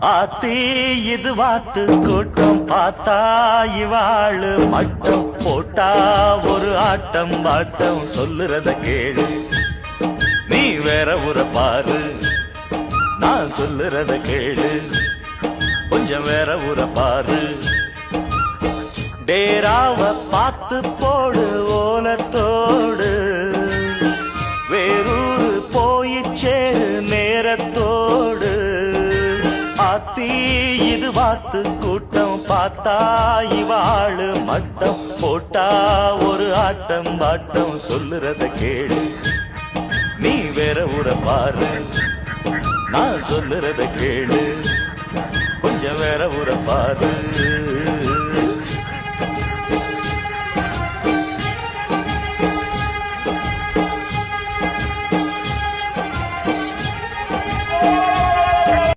ஆத்தி இது வாத்து கூட்டம் பார்த்தா இவாளு மட்டம் போட்டா ஒரு ஆட்டம் பாட்டம் சொல்லுறத கேளு நீ வேற ஊர பாரு நான் சொல்லுறத கேளு கொஞ்சம் வேற ஊர பாரு டேராவ பார்த்து போடு ஓலத்தோடு வேறூரு போய் சேரு நேரத்தோடு ஆத்தி இது வாத்து கூட்டம் பார்த்தா இவாளு மட்டம் போட்டா ஒரு ஆட்டம் பாட்டம் சொல்லுறத கேளு நீ வேற ஊர பாரு நான் சொல்லுறத கேளு கொஞ்சம் வேற ஊர பாரு